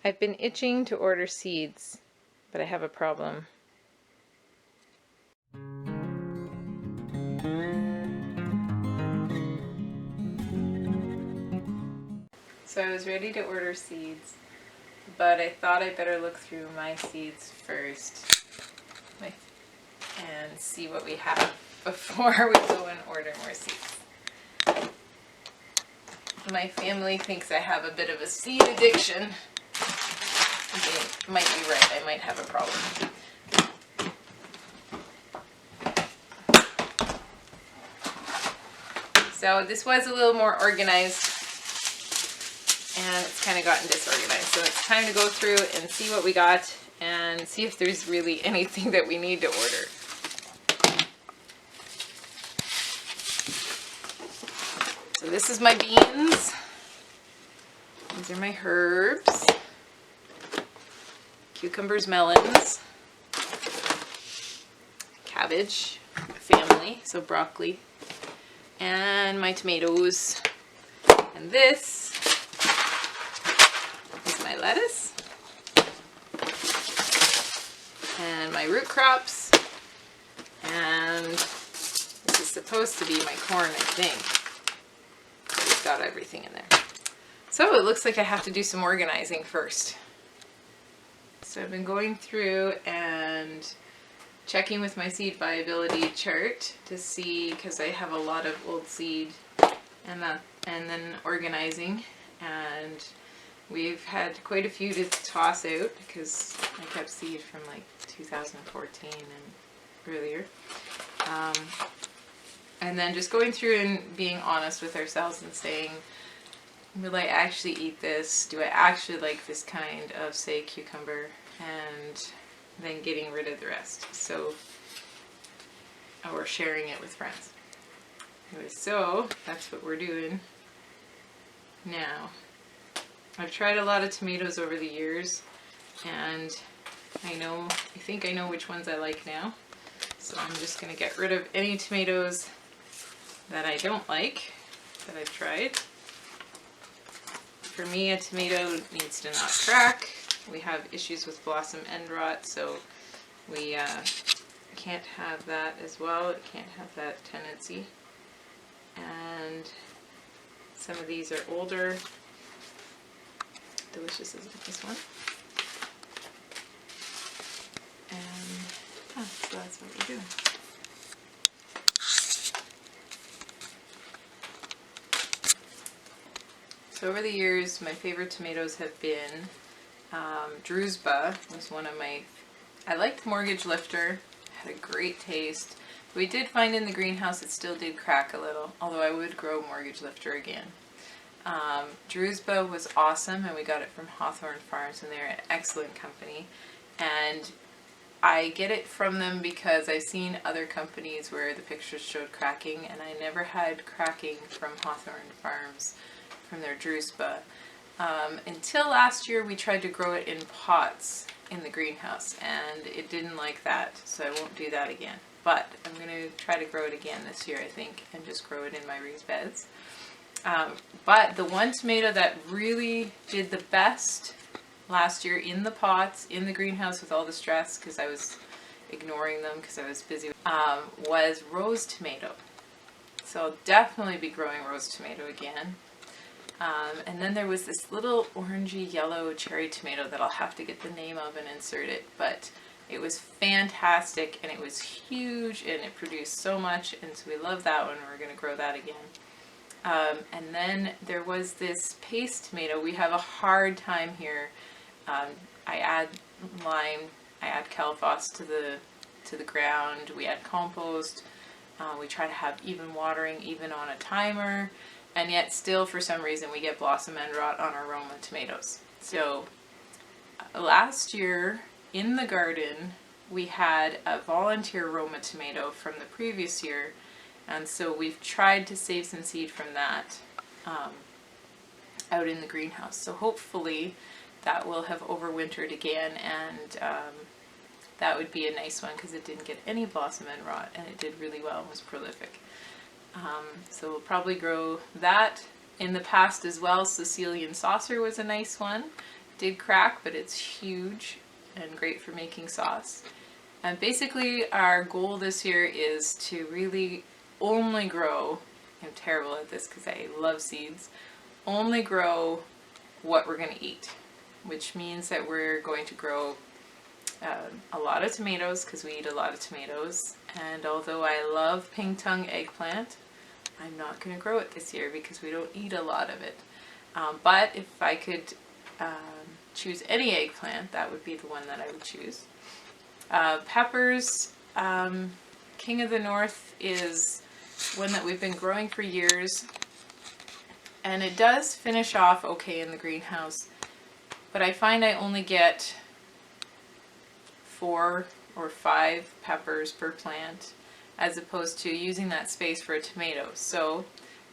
I've been itching to order seeds, but I have a problem. So I was ready to order seeds, but I thought I better look through my seeds first and see what we have before we go and order more seeds. My family thinks I have a bit of a seed addiction. They might be right, I might have a problem. So this was a little more organized, and it's kind of gotten disorganized. So it's time to go through and see what we got and see if there's really anything that we need to order. So this is my beans. These are my herbs. Cucumbers, melons. Cabbage family, so broccoli. And my tomatoes. And this is my lettuce. And my root crops. And this is supposed to be my corn, I think. It's got everything in there. So it looks like I have to do some organizing first. So I've been going through and checking with my seed viability chart to see, because I have a lot of old seed, and then organizing, and we've had quite a few to toss out because I kept seed from like 2014 and earlier. And then just going through and being honest with ourselves and saying, will I actually eat this? Do I actually like this kind of, say, cucumber? And then getting rid of the rest. So, or sharing it with friends. Anyway, so that's what we're doing now. I've tried a lot of tomatoes over the years, and I think I know which ones I like now. So I'm just going to get rid of any tomatoes that I don't like, that I've tried. For me, a tomato needs to not crack. We have issues with blossom end rot, so we can't have that as well. It can't have that tendency. And some of these are older. Delicious isn't this one? And so that's what we're doing. So over the years, my favorite tomatoes have been Drewsba was one of my. I liked Mortgage Lifter, had a great taste. We did find in the greenhouse it still did crack a little, although I would grow Mortgage Lifter again. Drewsba was awesome, and we got it from Hawthorne Farms, and they're an excellent company. And I get it from them because I've seen other companies where the pictures showed cracking, and I never had cracking from Hawthorne Farms from their Drewsba. Until last year we tried to grow it in pots in the greenhouse, and it didn't like that, so I won't do that again. But I'm going to try to grow it again this year, I think, and just grow it in my raised beds. But the one tomato that really did the best last year in the pots, in the greenhouse with all the stress, because I was ignoring them because I was busy, was rose tomato. So I'll definitely be growing rose tomato again. And then there was this little orangey yellow cherry tomato that I'll have to get the name of and insert it, but it was fantastic, and it was huge, and it produced so much, and so we love that one. We're going to grow that again. And then there was this paste tomato. We have a hard time here. I add lime, I add Calphos to the ground, we add compost, we try to have even watering, even on a timer. And yet still, for some reason, we get blossom end rot on our Roma tomatoes. So last year in the garden, we had a volunteer Roma tomato from the previous year. And so we've tried to save some seed from that out in the greenhouse. So hopefully that will have overwintered again, and that would be a nice one because it didn't get any blossom end rot, and it did really well and was prolific. So we'll probably grow that. In the past as well, Sicilian saucer was a nice one, did crack, but it's huge and great for making sauce. And basically our goal this year is to really only grow, I'm terrible at this because I love seeds, only grow what we're going to eat, which means that we're going to grow a lot of tomatoes because we eat a lot of tomatoes. And although I love ping tongue eggplant, I'm not going to grow it this year because we don't eat a lot of it. But if I could choose any eggplant, that would be the one that I would choose. Peppers, King of the North is one that we've been growing for years, and it does finish off okay in the greenhouse, but I find I only get 4 or 5 peppers per plant as opposed to using that space for a tomato. So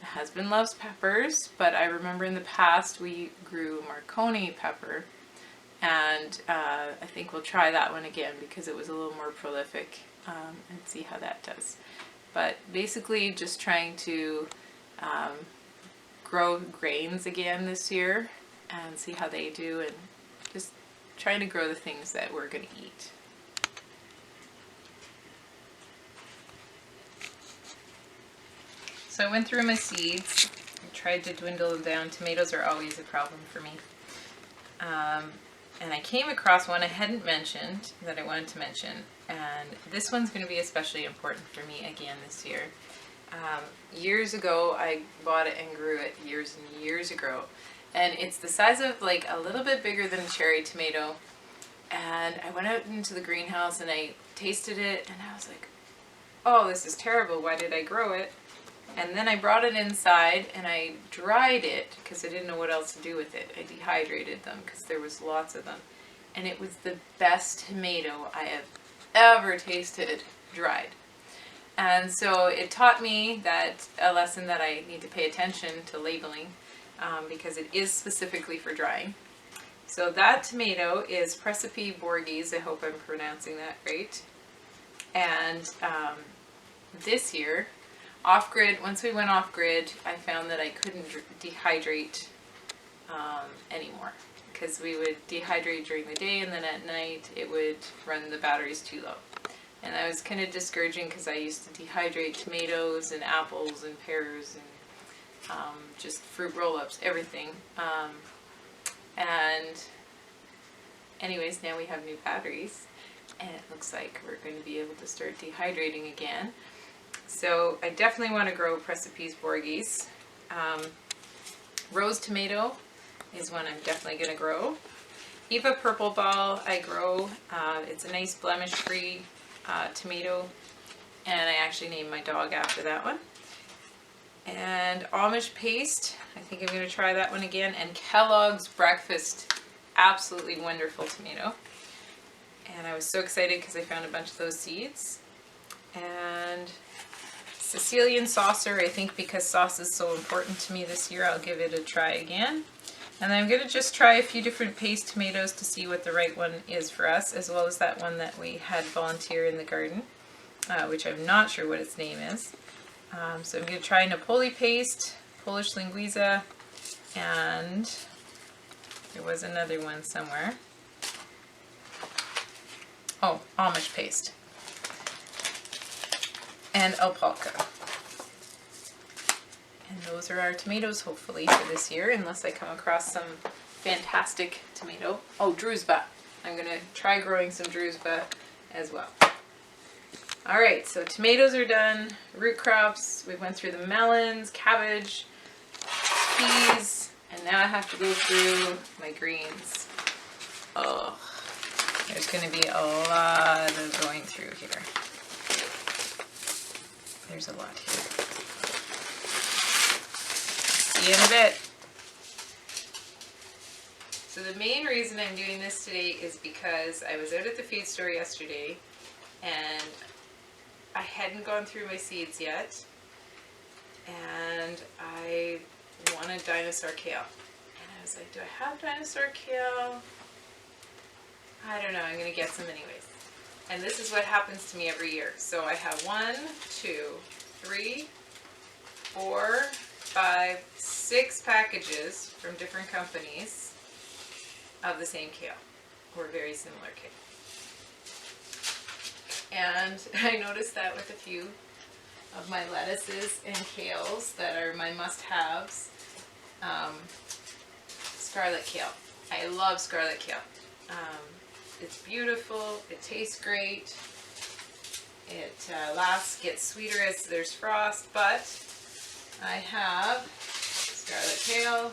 my husband loves peppers, but I remember in the past we grew Marconi pepper, and I think we'll try that one again because it was a little more prolific, and see how that does. But basically just trying to grow grains again this year and see how they do, and just trying to grow the things that we're going to eat. So I went through my seeds, I tried to dwindle them down. Tomatoes are always a problem for me. And I came across one I hadn't mentioned that I wanted to mention, and this one's going to be especially important for me again this year. Years ago I bought it and grew it years and years ago, and it's the size of like a little bit bigger than a cherry tomato, and I went out into the greenhouse and I tasted it and I was like, oh, this is terrible, why did I grow it? And then I brought it inside and I dried it because I didn't know what else to do with it. I dehydrated them because there was lots of them. And it was the best tomato I have ever tasted dried. And so it taught me that a lesson that I need to pay attention to labeling, because it is specifically for drying. So that tomato is Precipe Borghese. I hope I'm pronouncing that right. And this year, off-grid, once we went off-grid, I found that I couldn't dehydrate anymore, because we would dehydrate during the day and then at night it would run the batteries too low. And that was kind of discouraging because I used to dehydrate tomatoes and apples and pears and just fruit roll-ups, everything. And anyways, now we have new batteries and it looks like we're going to be able to start dehydrating again. So I definitely want to grow Precipe Borghese. Rose tomato is one I'm definitely going to grow. Eva Purple Ball I grow. It's a nice blemish-free tomato, and I actually named my dog after that one. And Amish Paste, I think I'm going to try that one again. And Kellogg's Breakfast, absolutely wonderful tomato. And I was so excited because I found a bunch of those seeds. And Sicilian Saucer, I think because sauce is so important to me this year, I'll give it a try again. And then I'm going to just try a few different paste tomatoes to see what the right one is for us, as well as that one that we had volunteer in the garden, which I'm not sure what its name is. So I'm going to try Napoli Paste, Polish Linguiça, and there was another one somewhere. Oh, Amish Paste. And Alpaca. And those are our tomatoes, hopefully, for this year, unless I come across some fantastic tomato. Oh, Druzhba. I'm going to try growing some Druzhba as well. Alright, so tomatoes are done, root crops, we went through the melons, cabbage, peas, and now I have to go through my greens. Oh, there's going to be a lot of going through here. There's a lot here. See you in a bit. So the main reason I'm doing this today is because I was out at the feed store yesterday and I hadn't gone through my seeds yet, and I wanted dinosaur kale. And I was like, do I have dinosaur kale? I don't know, I'm going to get some anyways. And this is what happens to me every year. So I have 1, 2, 3, 4, 5, 6 packages from different companies of the same kale, or very similar kale. And I noticed that with a few of my lettuces and kales that are my must-haves. Scarlet kale. I love scarlet kale. It's beautiful, it tastes great, it gets sweeter as there's frost, but I have scarlet kale,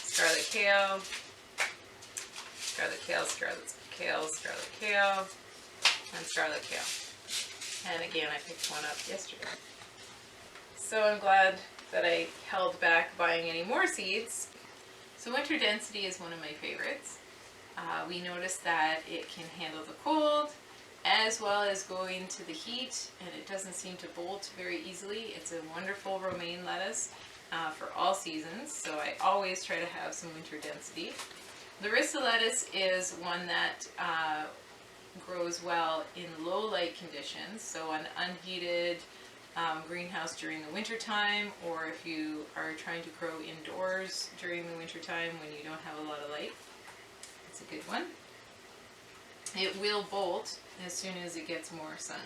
scarlet kale, scarlet kale, scarlet kale, scarlet kale, and scarlet kale. And again, I picked one up yesterday. So I'm glad that I held back buying any more seeds. So winter density is one of my favorites. We noticed that it can handle the cold as well as go into the heat, and it doesn't seem to bolt very easily. It's a wonderful romaine lettuce for all seasons, so I always try to have some winter density. Larissa lettuce is one that grows well in low light conditions, so an unheated greenhouse during the winter time, or if you are trying to grow indoors during the winter time when you don't have a lot of light. It's a good one. It will bolt as soon as it gets more sun.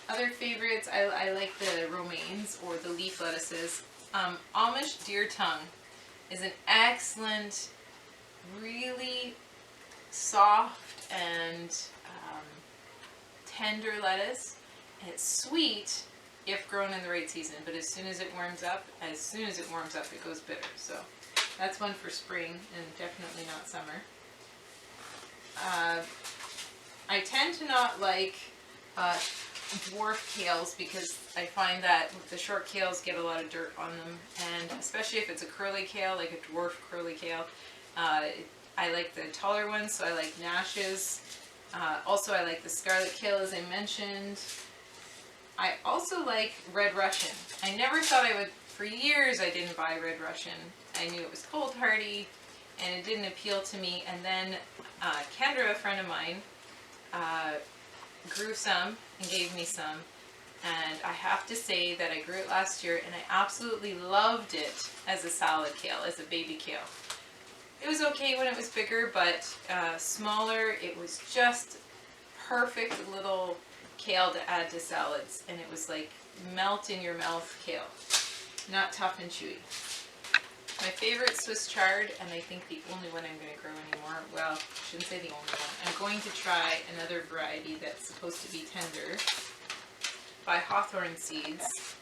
Other favorites, I like the romaines or the leaf lettuces. Amish deer tongue is an excellent, really soft and tender lettuce. It's sweet if grown in the right season, but as soon as it warms up, it goes bitter. So that's one for spring and definitely not summer. I tend to not like dwarf kales because I find that the short kales get a lot of dirt on them, and especially if it's a curly kale, like a dwarf curly kale. I like the taller ones, so I like Nash's. Also, I like the scarlet kale, as I mentioned. I also like Red Russian. I never thought I would, for years I didn't buy Red Russian. I knew it was cold hardy and it didn't appeal to me. And then Kendra, a friend of mine, grew some and gave me some. And I have to say that I grew it last year and I absolutely loved it as a salad kale, as a baby kale. It was okay when it was bigger, but smaller, it was just perfect little kale to add to salads, and it was like melt in your mouth kale, not tough and chewy. My favorite Swiss chard, and I think the only one I'm going to grow anymore, well, I shouldn't say the only one, I'm going to try another variety that's supposed to be tender by Hawthorne Seeds.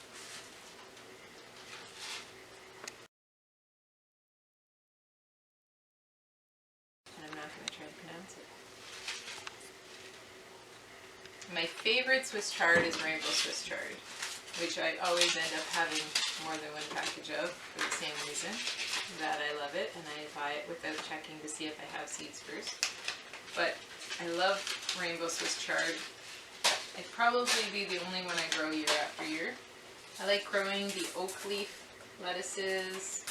And I'm not going to try to pronounce it. My favorite Swiss chard is Rainbow Swiss chard, which I always end up having more than one package of for the same reason, that I love it and I buy it without checking to see if I have seeds first. But I love Rainbow Swiss chard. It'd probably be the only one I grow year after year. I like growing the oak leaf lettuces.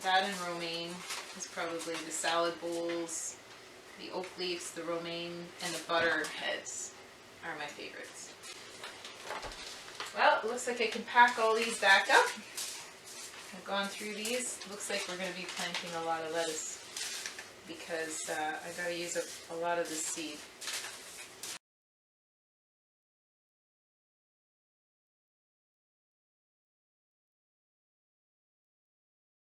That and romaine is probably the salad bowls. The oak leaves, the romaine, and the butter heads are my favorites. Well, it looks like I can pack all these back up. I've gone through these. Looks like we're going to be planting a lot of lettuce because I got to use up a lot of the seed.